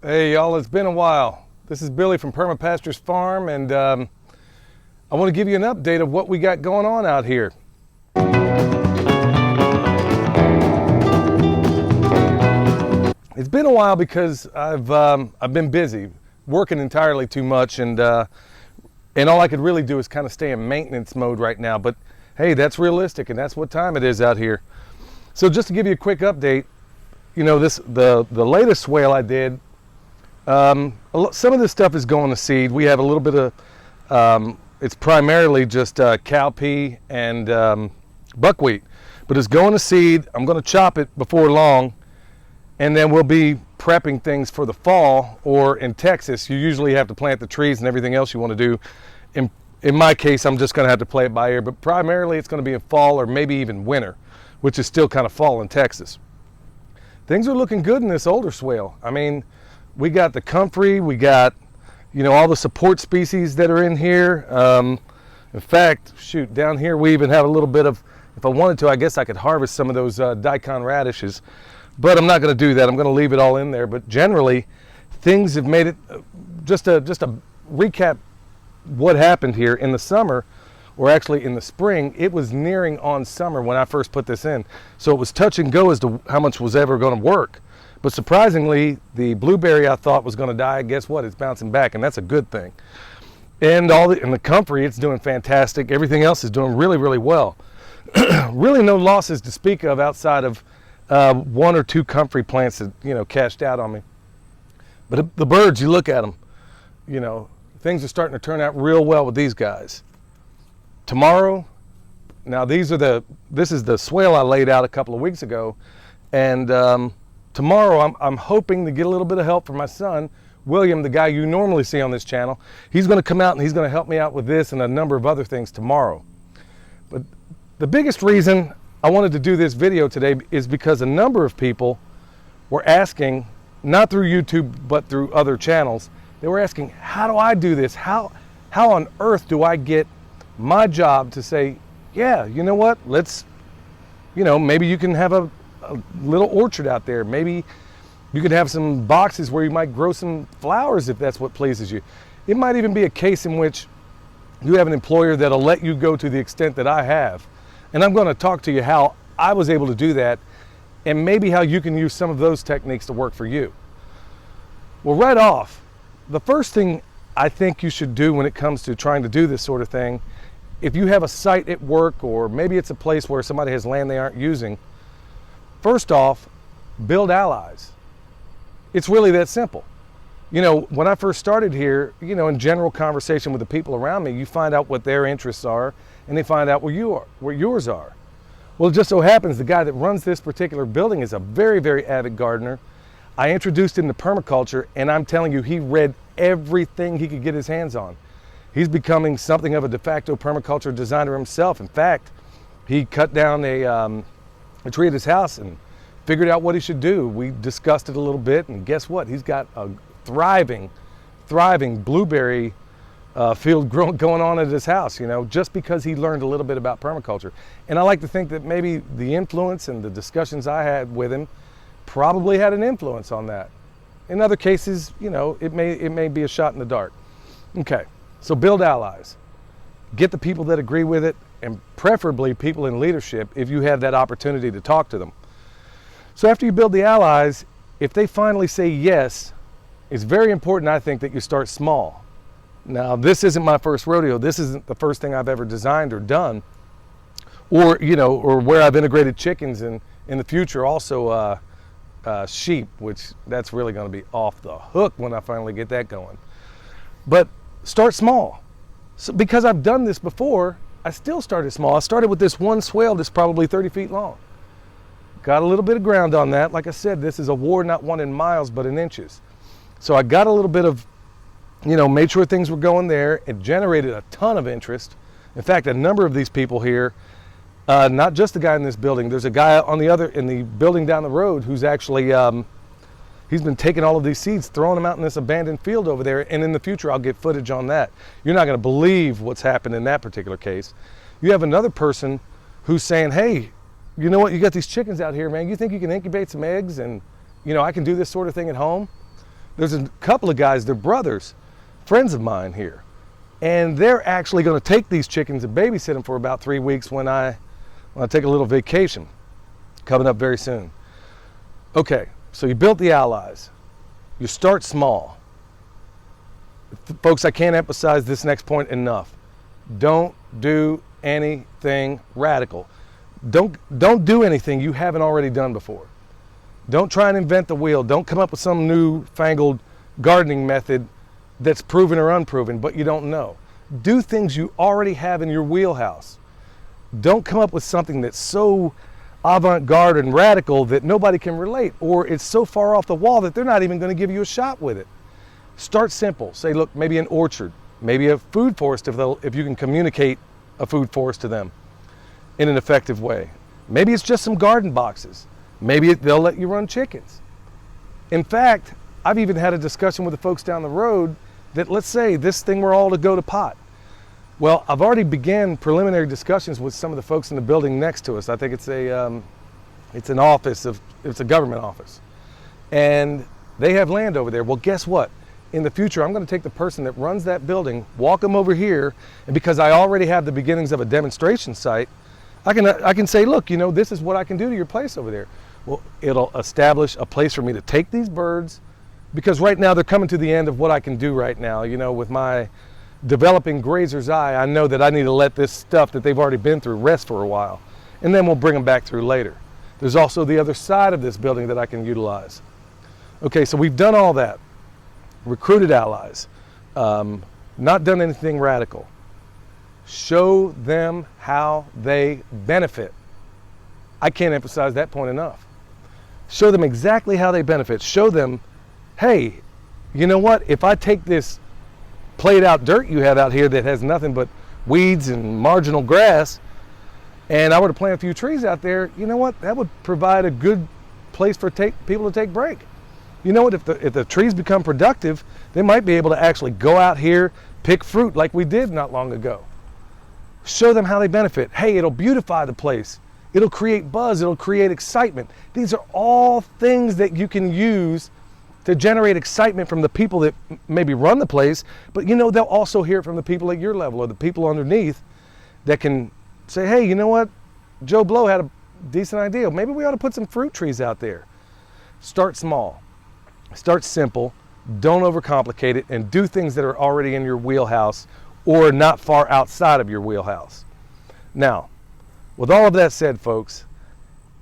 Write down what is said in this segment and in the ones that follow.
Hey y'all, it's been a while. This is Billy from Permaculture's farm, and I want to give you an update of what we got going on out here. It's been a while because I've been busy, working entirely too much, and all I could really do is kind of stay in maintenance mode right now. But hey, that's realistic, and that's what time it is out here. So just to give you a quick update, you know, the latest swale I did. Some of this stuff is going to seed. We have a little bit of, it's primarily just cowpea and buckwheat, but it's going to seed. I'm going to chop it before long, and then we'll be prepping things for the fall. Or in Texas, you usually have to plant the trees and everything else you want to do. In my case, I'm just going to have to play it by ear, but primarily it's going to be in fall or maybe even winter, which is still kind of fall in Texas. Things are looking good in this older swale. I mean, we got the comfrey, we got, you know, all the support species that are in here. In fact, shoot, down here we even have a little bit of, if I wanted to, I guess I could harvest some of those daikon radishes, but I'm not going to do that. I'm going to leave it all in there. But generally, things have made it, just a recap what happened here in the summer, or actually in the spring. It was nearing on summer when I first put this in. So it was touch and go as to how much was ever going to work. But surprisingly, the blueberry I thought was going to die, guess what? It's bouncing back, and that's a good thing. And the comfrey, it's doing fantastic. Everything else is doing really, really well. Really no losses to speak of outside of one or two comfrey plants that, you know, cashed out on me. But the birds, you look at them, you know, things are starting to turn out real well with these guys. Tomorrow, now this is the swale I laid out a couple of weeks ago, and tomorrow, I'm hoping to get a little bit of help from my son, William, the guy you normally see on this channel. He's going to come out and he's going to help me out with this and a number of other things tomorrow. But the biggest reason I wanted to do this video today is because a number of people were asking, not through YouTube, but through other channels, they were asking, how do I do this? How on earth do I get my job to say, yeah, you know what, let's, you know, maybe you can have a little orchard out there. Maybe you could have some boxes where you might grow some flowers if that's what pleases you. It might even be a case in which you have an employer that'll let you go to the extent that I have. And I'm going to talk to you how I was able to do that, and maybe how you can use some of those techniques to work for you. Well, right off, the first thing I think you should do when it comes to trying to do this sort of thing, if you have a site at work, or maybe it's a place where somebody has land they aren't using, first off, build allies. It's really that simple. You know, when I first started here, you know, in general conversation with the people around me, you find out what their interests are, and they find out where yours are. Well, it just so happens the guy that runs this particular building is a very, very avid gardener. I introduced him to permaculture, and I'm telling you, he read everything he could get his hands on. He's becoming something of a de facto permaculture designer himself. In fact, he cut down a tree at his house and figured out what he should do. We discussed it a little bit, and guess what? He's got a thriving blueberry field going on at his house, you know, just because he learned a little bit about permaculture. And I like to think that maybe the influence and the discussions I had with him probably had an influence on that. In other cases, you know, it may be a shot in the dark. Okay, so build allies. Get the people that agree with it, and preferably people in leadership if you have that opportunity to talk to them. So after you build the allies, if they finally say yes, it's very important, I think, that you start small. Now, this isn't my first rodeo. This isn't the first thing I've ever designed or done, or, you know, or where I've integrated chickens, and in the future also sheep, which that's really going to be off the hook when I finally get that going. But start small. So, because I've done this before, I still started small. I started with this one swale that's probably 30 feet long. Got a little bit of ground on that. Like I said, this is a war not won in miles, but in inches. So I got a little bit of, you know, made sure things were going there. It generated a ton of interest. In fact, a number of these people here, not just the guy in this building, there's a guy in the building down the road who's actually, he's been taking all of these seeds, throwing them out in this abandoned field over there, and in the future I'll get footage on that. You're not going to believe what's happened in that particular case. You have another person who's saying, hey, you know what, you got these chickens out here, man, you think you can incubate some eggs and, you know, I can do this sort of thing at home? There's a couple of guys, they're brothers, friends of mine here. And they're actually going to take these chickens and babysit them for about 3 weeks when I take a little vacation coming up very soon. Okay, so you built the allies. You start small. Folks, I can't emphasize this next point enough. Don't do anything radical. Don't do anything you haven't already done before. Don't try and invent the wheel. Don't come up with some new fangled gardening method that's proven or unproven, but you don't know. Do things you already have in your wheelhouse. Don't come up with something that's so avant-garde and radical that nobody can relate, or it's so far off the wall that they're not even going to give you a shot with it. Start simple. Say, look, maybe an orchard, maybe a food forest if you can communicate a food forest to them in an effective way. Maybe it's just some garden boxes. Maybe they'll let you run chickens. In fact, I've even had a discussion with the folks down the road that, let's say this thing were all to go to pot. Well, I've already began preliminary discussions with some of the folks in the building next to us. I think it's it's a government office. And they have land over there. Well, guess what? In the future, I'm going to take the person that runs that building, walk them over here, and because I already have the beginnings of a demonstration site, I can say, look, this is what I can do to your place over there. Well, it'll establish a place for me to take these birds, because right now they're coming to the end of what I can do right now. With my developing grazer's eye, I know that I need to let this stuff that they've already been through rest for a while, and then we'll bring them back through later. There's also the other side of this building that I can utilize. Okay, so we've done all that. Recruited allies, not done anything radical. Show them how they benefit. I can't emphasize that point enough. Show them exactly how they benefit. Show them, hey, you know what? If I take this played out dirt you have out here that has nothing but weeds and marginal grass, and I were to plant a few trees out there, you know what? That would provide a good place for people to take break. You know what? If the trees become productive, they might be able to actually go out here, pick fruit like we did not long ago. Show them how they benefit. Hey, it'll beautify the place. It'll create buzz. It'll create excitement. These are all things that you can use to generate excitement from the people that maybe run the place, but they'll also hear it from the people at your level or the people underneath that can say, hey, you know what? Joe Blow had a decent idea. Maybe we ought to put some fruit trees out there. Start small. Start simple. Don't overcomplicate it, and do things that are already in your wheelhouse or not far outside of your wheelhouse. Now, with all of that said, folks,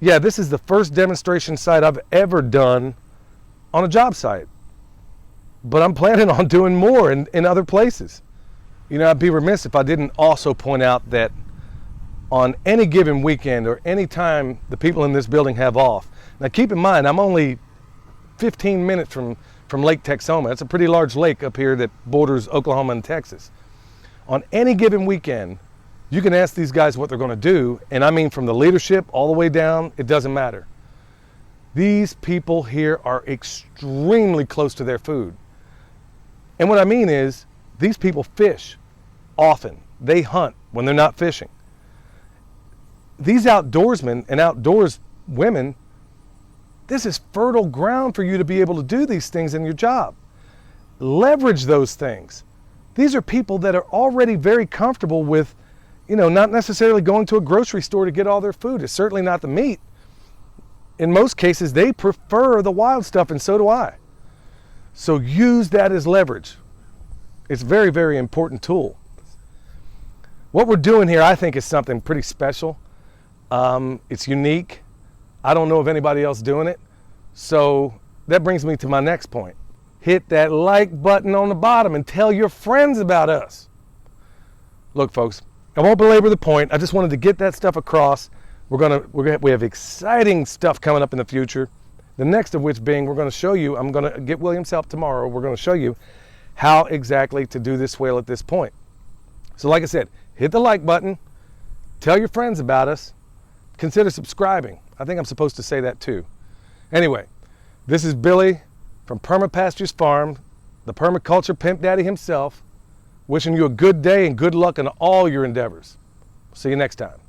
yeah, this is the first demonstration site I've ever done on a job site, but I'm planning on doing more in other places. I'd be remiss if I didn't also point out that on any given weekend or any time the people in this building have off. Now keep in mind, I'm only 15 minutes from Lake Texoma. It's a pretty large lake up here that borders Oklahoma and Texas. On any given weekend, you can ask these guys what they're going to do, and I mean from the leadership all the way down, it doesn't matter. These people here are extremely close to their food. And what I mean is, these people fish often. They hunt when they're not fishing. These outdoorsmen and outdoors women, this is fertile ground for you to be able to do these things in your job. Leverage those things. These are people that are already very comfortable with, not necessarily going to a grocery store to get all their food. It's certainly not the meat. In most cases, they prefer the wild stuff, and so do I. So use that as leverage. It's a very, very important tool. What we're doing here, I think, is something pretty special. It's unique. I don't know of anybody else doing it. So that brings me to my next point. Hit that like button on the bottom and tell your friends about us. Look, folks, I won't belabor the point. I just wanted to get that stuff across. We have exciting stuff coming up in the future. The next of which being, we're going to show you, I'm going to get William's help tomorrow. We're going to show you how exactly to do this swale at this point. So like I said, hit the like button, tell your friends about us, consider subscribing. I think I'm supposed to say that too. Anyway, this is Billy from Permapastures Farm, the permaculture pimp daddy himself, wishing you a good day and good luck in all your endeavors. See you next time.